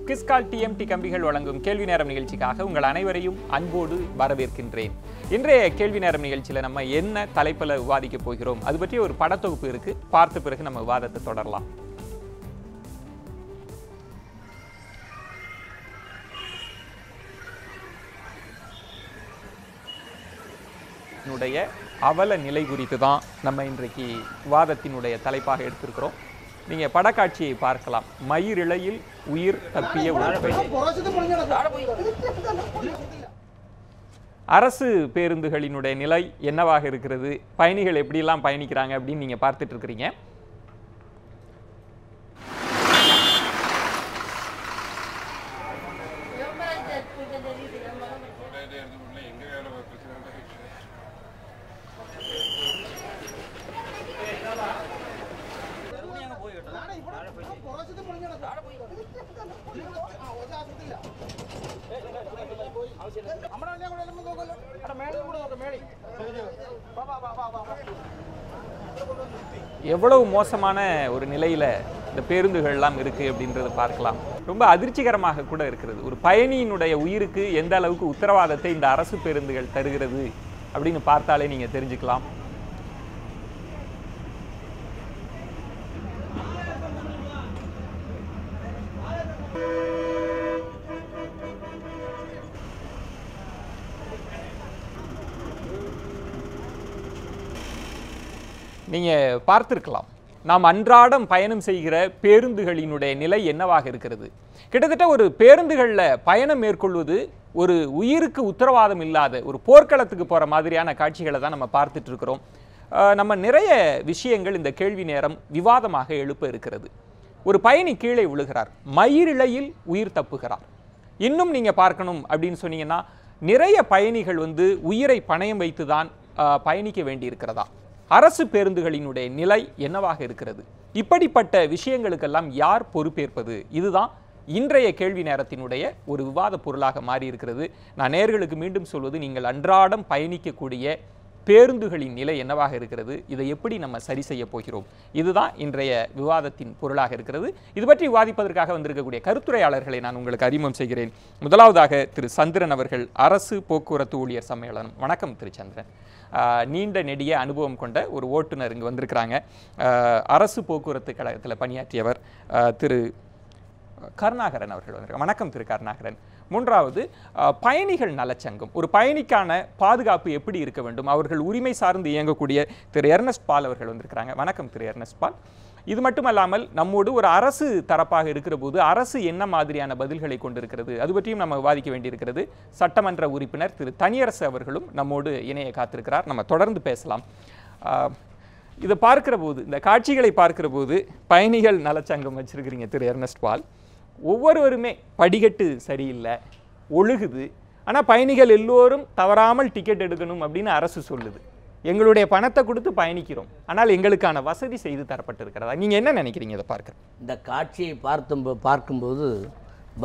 Kiskal TMT கம்பிகள் வழங்கும் கேள்வி நேரம் நிகழ்ச்சிக்காக உங்கள் அனைவரையும் அன்போடு வரவேற்கின்றேன். இன்றைய கேள்வி நேரம் நிகழ்ச்சியில் நம்ம என்ன தலைப்பில் விவாதிக்க போகிறோம் அது பற்றி ஒரு படத்தொகுப்பு இருக்கு, பார்த்த பிறகு நம்ம விவாதத்தை தொடரலாம். அவல நிலை குறித்து தான் நம்ம இன்றைக்கு விவாதத்தினுடைய தலைப்பாக எடுத்திருக்கிறோம். நீங்க படக்காட்சியை பார்க்கலாம். மயிரிழையில் உயிர் தப்பிய ஒரு பெண். அரசு பேருந்துகளினுடைய நிலை என்னவாக இருக்கிறது, பயணிகள் எப்படியெல்லாம் பயணிக்கிறாங்க அப்படின்னு நீங்க பார்த்துட்டு இருக்கிறீங்க. எவ்வளவு மோசமான ஒரு நிலையில இந்த பேருந்துகள் எல்லாம் இருக்கு அப்படின்றத பார்க்கலாம். ரொம்ப அதிர்ச்சிகரமாக கூட இருக்கிறது. ஒரு பயணியினுடைய உயிருக்கு எந்த அளவுக்கு உத்தரவாதத்தை இந்த அரசு பேருந்துகள் தருகிறது அப்படின்னு பார்த்தாலே நீங்க தெரிஞ்சுக்கலாம். நீங்க பார்த்திருக்கலாம், நாம் அன்றாடம் பயணம் செய்கிற பேருந்துகளினுடைய நிலை என்னவாக இருக்கிறது. கிட்டத்தட்ட ஒரு பேருந்துகளில் பயணம் மேற்கொள்வது ஒரு உயிருக்கு உத்தரவாதம் இல்லாத ஒரு போர்க்களத்துக்கு போகிற மாதிரியான காட்சிகளை தான் நம்ம பார்த்துட்டு இருக்கிறோம். நம்ம நிறைய விஷயங்கள் இந்த கேள்வி நேரம் விவாதமாக எழுப்ப இருக்கிறது. ஒரு பயணி கீழே விழுகிறார், மயிரிழையில் உயிர் தப்புகிறார். இன்னும் நீங்கள் பார்க்கணும் அப்படின்னு சொன்னீங்கன்னா, நிறைய பயணிகள் உயிரை பணயம் வைத்து தான் பயணிக்க வேண்டி இருக்கிறதா. அரசு பேருந்துகளினுடைய நிலை என்னவாக இருக்கிறது. இப்படிப்பட்ட விஷயங்களுக்கெல்லாம் யார் பொறுப்பேற்பது, இதுதான் இன்றைய கேள்வி நேரத்தினுடைய ஒரு விவாத பொருளாக மாறி இருக்கிறது. நான் நேயர்களுக்கு மீண்டும் சொல்வது, நீங்கள் அன்றாடம் பயணிக்கக்கூடிய பேருந்துகளின் நிலை என்னவாக இருக்கிறது, இதை எப்படி நம்ம சரி செய்ய போகிறோம், இதுதான் இன்றைய விவாதத்தின் பொருளாக இருக்கிறது. இது பற்றி விவாதிப்பதற்காக வந்திருக்கக்கூடிய கருத்துரையாளர்களை நான் உங்களுக்கு அறிமுகம் செய்கிறேன். முதலாவதாக திரு சந்திரன் அவர்கள், அரசு போக்குவரத்து ஊழியர் சம்மேளனம். வணக்கம் திரு சந்திரன். நீண்ட நெடிய அனுபவம் கொண்ட ஒரு ஓட்டுநர் இங்கு வந்திருக்கிறாங்க. அரசு போக்குவரத்து கழகத்தில் பணியாற்றியவர் திரு கருணாகரன் அவர்கள் வந்திருக்காங்க. வணக்கம் திரு கருணாகரன். மூன்றாவது, பயணிகள் நலச்சங்கம், ஒரு பயணிக்கான பாதுகாப்பு எப்படி இருக்க வேண்டும், அவர்கள் உரிமை சார்ந்து இயங்கக்கூடிய திரு எர்னஸ்ட் பால் அவர்கள் வந்திருக்கிறாங்க. வணக்கம் திரு எர்னஸ்ட் பால். இது மட்டுமல்லாமல் நம்மோடு ஒரு அரசு தரப்பாக இருக்கிற போது அரசு என்ன மாதிரியான பதில்களை கொண்டிருக்கிறது அது பற்றியும் நம்ம விவாதிக்க வேண்டியிருக்கிறது. சட்டமன்ற உறுப்பினர் திரு தனியரசு அவர்களும் நம்மோடு இணைய காத்திருக்கிறார். நம்ம தொடர்ந்து பேசலாம். இதை பார்க்கிற போது, இந்த காட்சிகளை பார்க்கிற போது, பயணிகள் நலச்சங்கம் வச்சிருக்கிறீங்க திரு எர்னஸ்ட் பால். ஒவ்வொருவருமே படிக்கட்டு சரியில்லை, ஒழுகுது, ஆனால் பயணிகள் எல்லோரும் தவறாமல் டிக்கெட் எடுக்கணும் அப்படின்னு அரசு சொல்லுது. எங்களுடைய பணத்தை கொடுத்து பயணிக்கிறோம், ஆனால் எங்களுக்கான வசதி செய்து தரப்பட்டிருக்கிறதா, நீங்கள் என்ன நினைக்கிறீங்க இதை பார்க்குறேன்? இந்த காட்சியை பார்க்கும்போது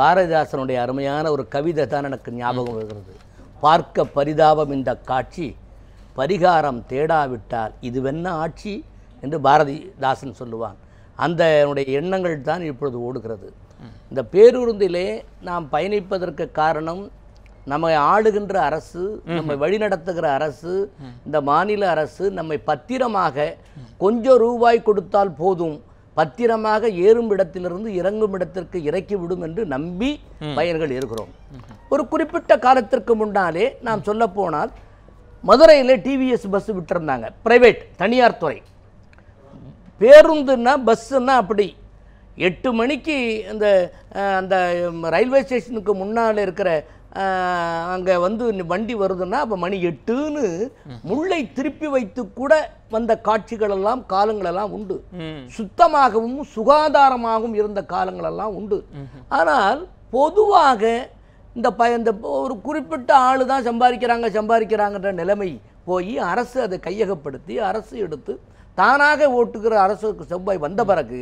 பாரதிதாசனுடைய அருமையான ஒரு கவிதை தான் எனக்கு ஞாபகம் வருகிறது. பார்க்க பரிதாபம் இந்த காட்சி, பரிகாரம் தேடாவிட்டால் இதுவென்ன ஆட்சி என்று பாரதிதாசன் சொல்லுவான். அந்த எண்ணங்கள் தான் இப்பொழுது ஓடுகிறது. இந்த பேருந்திலே நாம் பயணிப்பதற்கு காரணம், நம்மை ஆளுகின்ற அரசு, நம்மை வழிநடத்துகிற அரசு, இந்த மாநில அரசு நம்மை பத்திரமாக கொஞ்சம் ரூபாய் கொடுத்தால் போதும், பத்திரமாக ஏறும் இடத்திலிருந்து இறங்கும் இடத்திற்கு இறக்கிவிடும் என்று நம்பி பயணிகள் இருக்கிறோம். ஒரு குறிப்பிட்ட காலத்திற்கு முன்னாலே நாம் சொல்ல போனால் மதுரையில் டிவிஎஸ் பஸ் விட்டுருந்தாங்க, பிரைவேட், தனியார் துறை. பேருந்துன்னா பஸ்ஸுன்னா அப்படி 8 மணிக்கு அந்த ரயில்வே ஸ்டேஷனுக்கு முன்னால் இருக்கிற அங்கே வண்டி வருதுன்னா அப்போ மணி 8ன்னு முள்ளை திருப்பி வைத்து கூட வந்த காட்சிகளெல்லாம் காலங்களெல்லாம் உண்டு. சுத்தமாகவும் சுகாதாரமாகவும் இருந்த காலங்களெல்லாம் உண்டு. ஆனால் பொதுவாக இந்த ஒரு குறிப்பிட்ட ஆளு தான் சம்பாதிக்கிறாங்கன்ற நிலைமை போய் அரசு அதை கையகப்படுத்தி அரசு எடுத்து தானாக ஓட்டுகிற அரசுக்கு செவ்வாய் வந்த பிறகு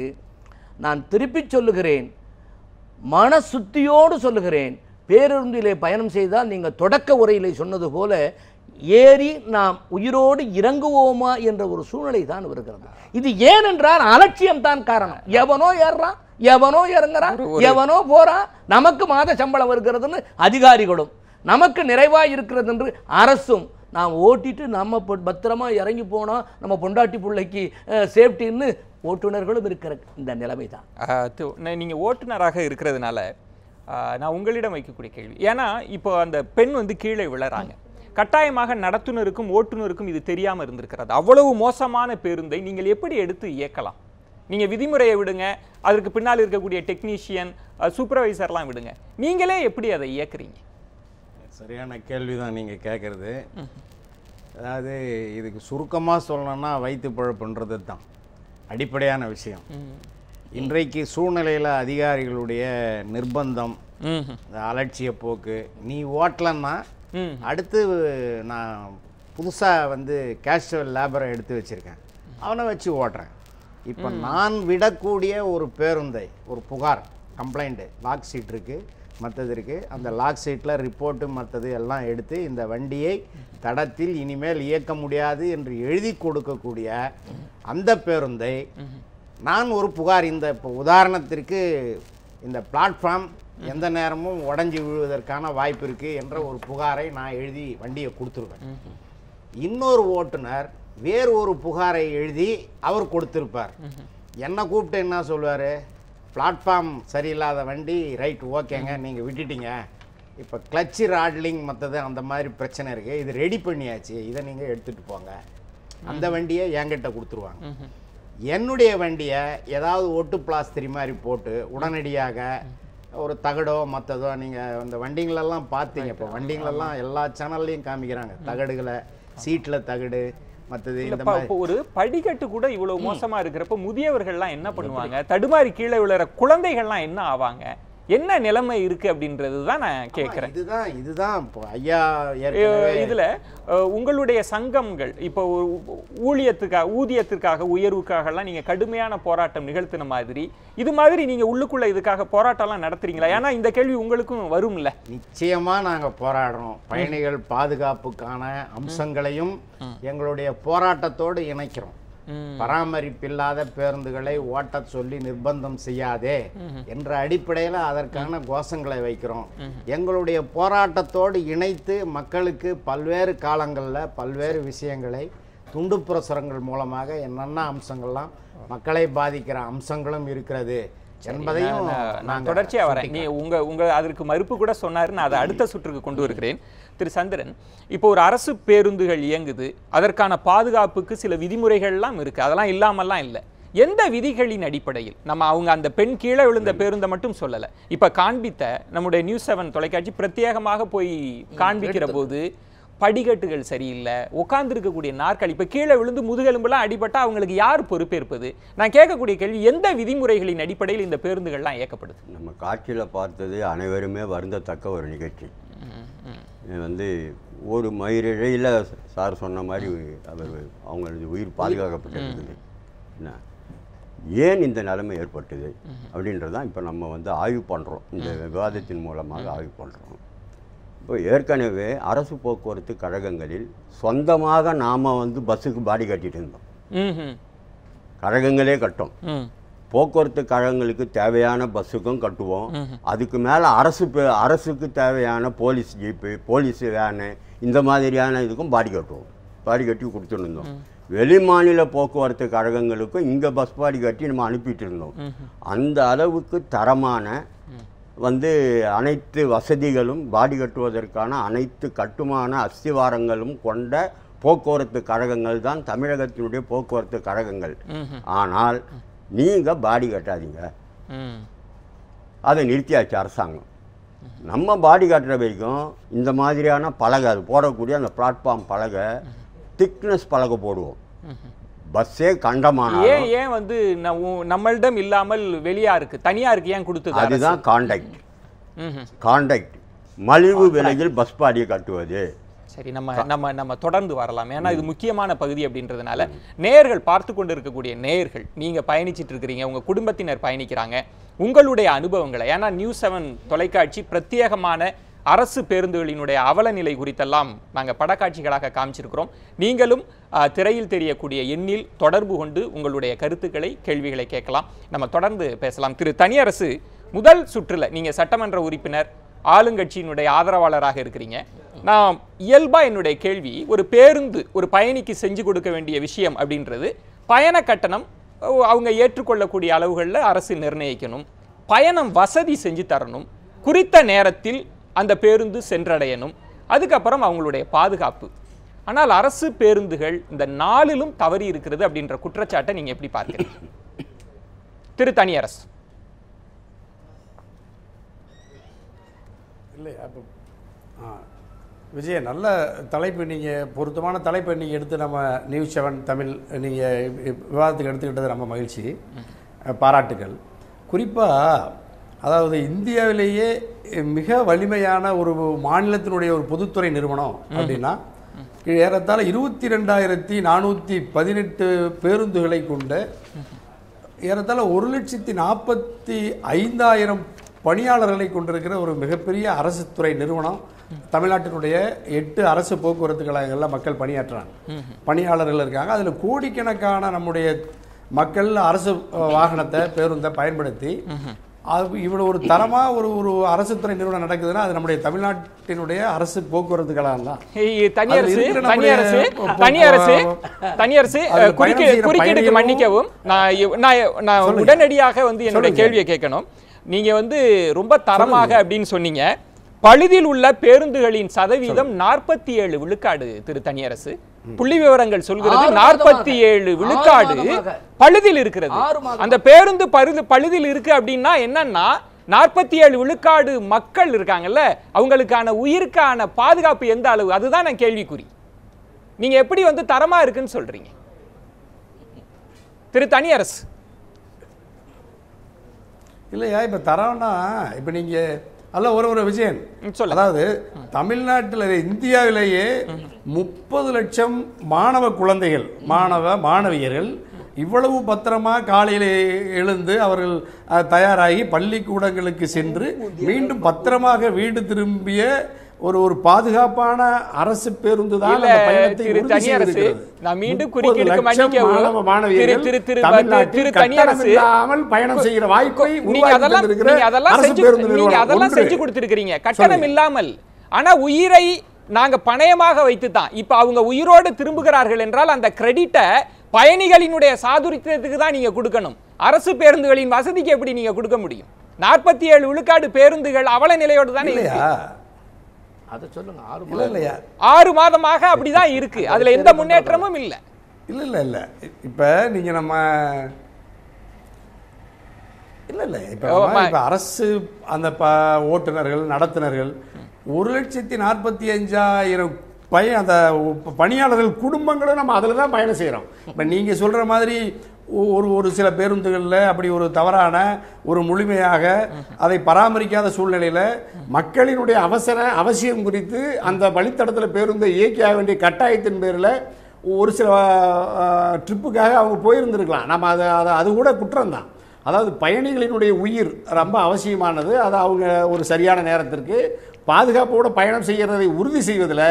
நான் திருப்பி சொல்லுகிறேன், மன சுத்தியோடு சொல்லுகிறேன், பேருந்திலே பயணம் செய்தால் நீங்கள் தொடக்க உரையிலே சொன்னது போல ஏறி நாம் உயிரோடு இறங்குவோமா என்ற ஒரு சூழ்நிலை தான் இருக்கிறது. இது ஏனென்றால் அலட்சியம் தான் காரணம். எவனோ ஏறுறான், எவனோ இறங்குறான், எவனோ போறான், நமக்கு மாத சம்பளம் வருகிறதுன்னு அதிகாரிகளும், நமக்கு நிறைவாக இருக்கிறது என்று அரசும், நாம் ஓட்டிட்டு நம்ம பத்திரமா இறங்கி போனோம், நம்ம பொண்டாட்டி பிள்ளைக்கு சேஃப்டின்னு ஓட்டுநர்களும் இருக்கிற இந்த நிலைமை தான். நீங்கள் ஓட்டுநராக இருக்கிறதுனால நான் உங்களிடம் வைக்கக்கூடிய கேள்வி, ஏன்னா இப்போ அந்த பெண் வந்து கீழே விழறாங்க, கட்டாயமாக நடத்துனருக்கும் ஓட்டுநருக்கும் இது தெரியாமல் இருந்திருக்கிறது. அவ்வளவு மோசமான பேருந்தை நீங்கள் எப்படி எடுத்து இயக்கலாம்? நீங்கள் விதிமுறையை விடுங்க, அதற்கு பின்னால் இருக்கக்கூடிய டெக்னீஷியன் சூப்பர்வைசர்லாம் விடுங்க, நீங்களே எப்படி அதை இயக்குறீங்க? சரியான கேள்வி தான் நீங்கள் கேட்குறது. அதாவது இதுக்கு சுருக்கமாக சொல்லணும்னா வயிற்று பழப்புன்றது தான் அடிப்படையான விஷயம். இன்றைக்கு சூழ்நிலையில் அதிகாரிகளுடைய நிர்பந்தம், அலட்சிய போக்கு, நீ ஓட்டலன்னா அடுத்து நான் புதுசாக வந்து கேஷுவல் லேபரை எடுத்து வச்சுருக்கேன், அவனை வச்சு ஓட்டுறேன். இப்போ நான் விடக்கூடிய ஒரு பேருந்தை, ஒரு புகார் கம்ப்ளைண்ட்டு, லாக் சீட் இருக்குது, மற்றது இருக்குது, அந்த லாக் சீட்டில் ரிப்போர்ட்டு மற்றது எல்லாம் எடுத்து இந்த வண்டியை தடத்தில் இனிமேல் இயக்க முடியாது என்று எழுதி கொடுக்கக்கூடிய அந்த பேருந்தை நான் ஒரு புகார், இந்த இப்போ உதாரணத்திற்கு இந்த பிளாட்ஃபார்ம் எந்த நேரமும் உடஞ்சி விழுவதற்கான வாய்ப்பு இருக்குது என்ற ஒரு புகாரை நான் எழுதி வண்டியை கொடுத்துருவேன். இன்னொரு ஓட்டுநர் வேறு ஒரு புகாரை எழுதி அவர் கொடுத்துருப்பார். என்னை கூப்பிட்டு என்ன சொல்வார், பிளாட்ஃபார்ம் சரியில்லாத வண்டி, ரைட் ஓகேங்க நீங்கள் விட்டுட்டீங்க, இப்போ கிளச்சு ராட்லிங் மற்றது அந்த மாதிரி பிரச்சனை இருக்குது, இது ரெடி பண்ணியாச்சு, இதை நீங்கள் எடுத்துகிட்டு போங்க, அந்த வண்டியை என்கிட்ட கொடுத்துருவாங்க. என்னுடைய வண்டியை ஏதாவது ஒட்டு பிளாஸ்திரி மாதிரி போட்டு உடனடியாக ஒரு தகடோ மற்றதோ, நீங்கள் அந்த வண்டிங்களெல்லாம் பார்த்தீங்க, இப்போ வண்டிங்களெல்லாம் எல்லா சேனல்லையும் காமிக்கிறாங்க, தகடுகளை, சீட்டில் தகடு மற்றது. இந்த ஒரு படிக்கட்டு கூட இவ்வளவு மோசமா இருக்கிறப்ப முதியவர்கள்லாம் என்ன பண்ணுவாங்க, தடுமாறி கீழே விழுற குழந்தைகள்லாம் என்ன ஆவாங்க, என்ன நிலைமை இருக்கு அப்படின்றது தான் நான் கேட்குறேன். இதுதான் இப்போ ஐயா இதுல உங்களுடைய சங்கங்கள் இப்போ ஊதியத்திற்காக உயர்வுக்காகலாம் நீங்க கடுமையான போராட்டம் நிகழ்த்தின மாதிரி இது மாதிரி நீங்க உள்ளுக்குள்ள இதுக்காக போராட்டம்லாம் நடத்துறீங்களா? ஏன்னா இந்த கேள்வி உங்களுக்கும் வரும்ல. நிச்சயமா நாங்க போராடுறோம். பயணிகள் பாதுகாப்புக்கான அம்சங்களையும் எங்களுடைய போராட்டத்தோடு இணைக்கிறோம். பராமரிப்பில்லாத பேருந்துகளை ஓட்ட சொல்லி நிர்பந்தம் செய்யாதே என்ற அடிப்படையில் அதற்கான கோஷங்களை வைக்கிறோம். எங்களுடைய போராட்டத்தோடு இணைத்து மக்களுக்கு பல்வேறு காலங்களில் பல்வேறு விஷயங்களை துண்டு பிரசுரங்கள் மூலமாக என்னென்ன அம்சங்கள்லாம் மக்களை பாதிக்கிற அம்சங்களும் இருக்கிறது என்பதையும் நான் தொடர்ச்சியா வரேன். நீ உங்க அதற்கு மறுப்பு கூட சொன்னாரு, நான் அதை அடுத்த சுற்றுக்கு கொண்டு வருகிறேன். திரு சந்திரன், இப்போ ஒரு அரசு பேருந்துகள் இயங்குது, அதற்கான பாதுகாப்புக்கு சில விதிமுறைகள்லாம் இருக்கு, அதெல்லாம் இல்லாமல்லாம் இல்லை. எந்த விதிகளின் அடிப்படையில் நம்ம அவங்க அந்த பெண் கீழே விழுந்த பேருந்தை மட்டும் சொல்லலை, இப்போ காண்பித்த நம்முடைய நியூஸ் 7 தொலைக்காட்சி பிரத்யேகமாக போய் காண்பிக்கிற போது படிக்கட்டுகள் சரியில்லை, உட்கார்ந்துருக்கக்கூடிய நாற்காலி, இப்போ கீழே விழுந்து முதுகெலும்புலாம் அடிபட்டால் அவங்களுக்கு யார் பொறுப்பேற்பது? நான் கேட்கக்கூடிய கேள்வி, எந்த விதிமுறைகளின் அடிப்படையில் இந்த பேருந்துகள்லாம் இயக்கப்படுது? நம்ம காட்சியில் பார்த்தது அனைவருமே வருந்தத்தக்க ஒரு நிகழ்ச்சி. வந்து ஒரு மயிரிழையில் சார் சொன்ன மாதிரி அவங்களது உயிர் பாதுகாக்கப்பட்டிருக்குது. என்ன ஏன் இந்த நிலைமை ஏற்பட்டது அப்படின்றதான் இப்போ நம்ம வந்து ஆய்வு பண்ணுறோம், இந்த விவாதத்தின் மூலமாக ஆய்வு பண்ணுறோம். இப்போ ஏற்கனவே அரசு போக்குவரத்து கழகங்களில் சொந்தமாக நாம் வந்து பஸ்ஸுக்கு பாடி கட்டிட்டு இருந்தோம், கழகங்களே கட்டும். போக்குவரத்து கழகங்களுக்கு தேவையான பஸ்ஸுக்கும் கட்டுவோம், அதுக்கு மேலே அரசுக்கு தேவையான போலீஸ் ஜீப்பு, போலீஸ் வேனு, இந்த மாதிரியான இதுக்கும் பாடி கட்டுவோம், பாடி கட்டி கொடுத்துருந்தோம். வெளி மாநில போக்குவரத்து கழகங்களுக்கும் இங்கே பஸ் பாடி கட்டி நம்ம அனுப்பிட்டு இருந்தோம். அந்த அளவுக்கு தரமான வந்து அனைத்து வசதிகளும் பாடி கட்டுவதற்கான அனைத்து கட்டுமான அஸ்திவாரங்களும் கொண்ட போக்குவரத்து கழகங்கள் தான் தமிழகத்தினுடைய போக்குவரத்து கழகங்கள். ஆனால் நீங்கள் பாடி கட்டாதீங்க, அதை நிறுத்தியாச்சு அரசாங்கம். நம்ம பாடி கட்டுற வரைக்கும் இந்த மாதிரியான பலகை, அது போடக்கூடிய அந்த பிளாட்ஃபார்ம் பலகை, திக்னஸ் பலகை போடுவோம். பஸ்ஸே கண்டமான ஏன் வந்து நம்மளிடம் இல்லாமல் வெளியாருக்கு தனியாருக்கு ஏன் கொடுத்தது? அதுதான் கான்டாக்ட் மலிவு விலையில் பஸ் பாடியை கட்டுவது. சரி, நம்ம தொடர்ந்து வரலாம், ஏன்னா இது முக்கியமான பகுதி அப்படின்றதுனால. நேயர்கள் பார்த்து கொண்டு இருக்கக்கூடிய நேயர்கள், நீங்க பயணிச்சிட்டு இருக்கிறீங்க, உங்க குடும்பத்தினர் பயணிக்கிறாங்க, உங்களுடைய அனுபவங்களை, ஏன்னா நியூஸ் 7 தொலைக்காட்சி பிரத்யேகமான அரசு பேருந்துகளினுடைய அவல நிலை குறித்தெல்லாம் நாங்கள் படக்காட்சிகளாக காமிச்சிருக்கிறோம். நீங்களும் திரையில் தெரியக்கூடிய எண்ணில் தொடர்பு கொண்டு உங்களுடைய கருத்துக்களை, கேள்விகளை கேட்கலாம். நம்ம தொடர்ந்து பேசலாம். திரு தனியரசு, முதல் சுற்றுல நீங்க சட்டமன்ற உறுப்பினர், ஆளுங்கட்சியினுடைய ஆதரவாளராக இருக்கிறீங்க. நான் இயல்பா என்னுடைய கேள்வி, ஒரு பேருந்து ஒரு பயணிக்கு செஞ்சு கொடுக்க வேண்டிய விஷயம் அப்படின்றது பயண கட்டணம் அவங்க ஏற்றுக்கொள்ளக்கூடிய அளவுகளில் அரசு நிர்ணயிக்கணும், பயணம் வசதி செஞ்சு தரணும், குறித்த நேரத்தில் அந்த பேருந்து சென்றடையணும், அதுக்கப்புறம் அவங்களுடைய பாதுகாப்பு. ஆனால் அரசு பேருந்துகள் இந்த நாளிலும் தவறி இருக்கிறது அப்படின்ற குற்றச்சாட்டை நீங்க எப்படி பார்க்கிறீங்க திரு தனியரசு? இல்லை, அப்போ விஜய், நல்ல தலைப்பு, நீங்கள் பொருத்தமான தலைப்பை நீங்கள் எடுத்து நம்ம நியூஸ் 7 தமிழ் நீங்கள் விவாதத்துக்கு எடுத்துக்கிட்டது ரொம்ப மகிழ்ச்சி, பாராட்டுகள். குறிப்பாக அதாவது இந்தியாவிலேயே மிக வலிமையான ஒரு மாநிலத்தினுடைய ஒரு பொதுத்துறை நிறுவனம் அப்படின்னா ஏறத்தாழ 22,418 பேருந்துகளை கொண்ட ஏறத்தாழ 1,45,000 பணியாளர்களை கொண்டிருக்கிற ஒரு மிகப்பெரிய அரசு துறை நிறுவனம் தமிழ்நாட்டினுடைய 8 அரசு போக்குவரத்து கழகங்களில் மக்கள் பணியாற்றுறாங்க, பணியாளர்கள் இருக்காங்க. அதில் கோடிக்கணக்கான நம்முடைய மக்கள் அரசு வாகனத்தை, பேருந்தை பயன்படுத்தி அது இவ்வளோ ஒரு தரமாக ஒரு அரசு துறை நிறுவனம் நடக்குதுன்னா அது நம்முடைய தமிழ்நாட்டினுடைய அரசு போக்குவரத்து கழகம் தான். குறுக்கீடுக்கு மன்னிக்கவும், நான் உடனடியாக என்னுடைய கேள்வியை கேட்கணும். நீங்க ரொம்ப தரமாக அப்படின்னு சொன்னீங்க. பழுதில் உள்ள பேருந்துகளின் சதவீதம் 47 விழுக்காடு. திரு தனியரசு, புள்ளி விவரங்கள் சொல்கிறது 47 விழுக்காடு பழுதில் இருக்கிறது. அந்த பேருந்து பழுதில் இருக்கு அப்படின்னா என்னன்னா 47 விழுக்காடு மக்கள் இருக்காங்கல்ல, அவங்களுக்கான உயிருக்கான பாதுகாப்பு எந்த அளவு, அதுதான் நான் கேள்விக்குறி. நீங்க எப்படி தரமா இருக்குன்னு சொல்றீங்க திரு தனியரசு? இல்லையா, இப்போ தரோன்னா இப்போ நீங்கள் அல்ல ஒரு விஜயன், அதாவது தமிழ்நாட்டில் இந்தியாவிலேயே 30 லட்சம் மாணவ குழந்தைகள், மாணவியர்கள் இவ்வளவு பத்திரமா காலையில் எழுந்து அவர்கள் தயாராகி பள்ளிக்கூடங்களுக்கு சென்று மீண்டும் பத்திரமாக வீடு திரும்பிய ஒரு பாதுகாப்பான அரசு பேருந்து தான் திரு தனியரசு. நான் மீண்டும் குறுக்கீடுக்கு மன்னிக்கவும், பயணம் செய்கிற வாய்ப்பை நீங்க அதெல்லாம் செஞ்சு கொடுத்திருக்கிறீங்க கட்டணம் இல்லாமல். ஆனா உயிரை நாங்க பணயமாக வைத்துதான் இப்ப அவங்க உயிரோடு திரும்புகிறார்கள் என்றால் அந்த கிரெடிட்டை பயணிகளினுடைய சாதுரியத்துக்கு தான் நீங்க கொடுக்கணும். அரசு பேருந்துகளின் வசதிக்கு எப்படி நீங்க கொடுக்க முடியும்? 47 விழுக்காடு பேருந்துகள் அவல நிலையோடு தானே இருக்கு. அதை சொல்லுங்க. 6 மாதமாக அப்படிதான் இருக்கு. அதுல எந்த முன்னேற்றமும் இல்லை. இல்ல இப்ப நீங்க நம்ம இப்ப அரசு அந்த ஓட்டுநர்கள், நடத்துனர்கள் 1,45,000 அந்த பணியாளர்கள் குடும்பங்களும் நம்ம அதில் தான் பயணம் செய்கிறோம். இப்போ நீங்கள் சொல்கிற மாதிரி ஒரு சில பேருந்துகளில் அப்படி ஒரு தவறான ஒரு முழுமையாக அதை பராமரிக்காத சூழ்நிலையில் மக்களினுடைய அவசியம் குறித்து அந்த வழித்தடத்தில் பேருந்தை இயக்கியாக வேண்டிய கட்டாயத்தின் பேரில் ஒரு சில ட்ரிப்புக்காக அவங்க போயிருந்துருக்கலாம். நம்ம அது கூட குற்றம்தான். அதாவது பயணிகளினுடைய உயிர் ரொம்ப அவசியமானது. அதை அவங்க ஒரு சரியான நேரத்திற்கு பாதுகாப்போடு பயணம் செய்கிறதை உறுதி செய்வதில்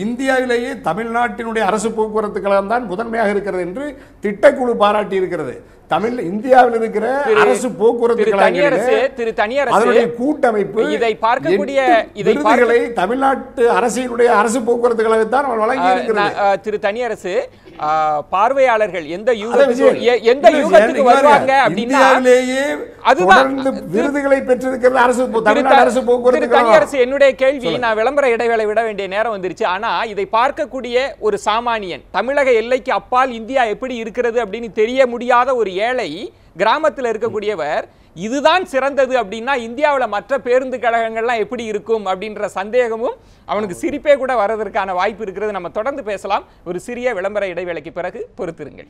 இந்தியாவிலேயே தமிழ்நாட்டினுடைய அரசு போக்குவரத்து கழகம் தான் முதன்மையாக இருக்கிறது என்று திட்டக்குழு பாராட்டி இருக்கிறது. இந்தியாவில் இருக்கிற அரசு போக்குவரத்து கழகங்களுடைய கூட்டமைப்பு இதை பார்க்கக்கூடிய விருதுகளை தமிழ்நாட்டு அரசினுடைய அரசு போக்குவரத்து கழகத்தான் வழங்கி இருக்கிறது. திரு தனியரசு, பார்வையாளர்கள் எந்த யூகத்துக்கு வருவாங்க அப்படின்னா அதுதான் விருதுகளை பெற்றிருக்கிறது அரசு போக்குவரத்து தனியரசு. என்னுடைய கேள்வி, நான் விளம்பர இடைவேளை விட வேண்டிய நேரம் வந்துருச்சு. ஆனா இதை பார்க்கக்கூடிய ஒரு சாமானியன், தமிழக எல்லைக்கு அப்பால் இந்தியா எப்படி இருக்கிறது அப்படின்னு தெரிய முடியாத ஒரு ஏழை கிராமத்தில் இருக்கக்கூடியவர் இதுதான் சிறந்தது அப்படின்னா இந்தியாவில் மற்ற பேருந்து கழகங்கள்லாம் எப்படி இருக்கும் அப்படின்ற சந்தேகமும் அவனுக்கு சிரிப்பே கூட வரதற்கான வாய்ப்பு இருக்கிறது. நம்ம தொடர்ந்து பேசலாம். ஒரு சிறிய விளம்பர இடைவேளைக்கு பிறகு பொறுத்திருங்கள்.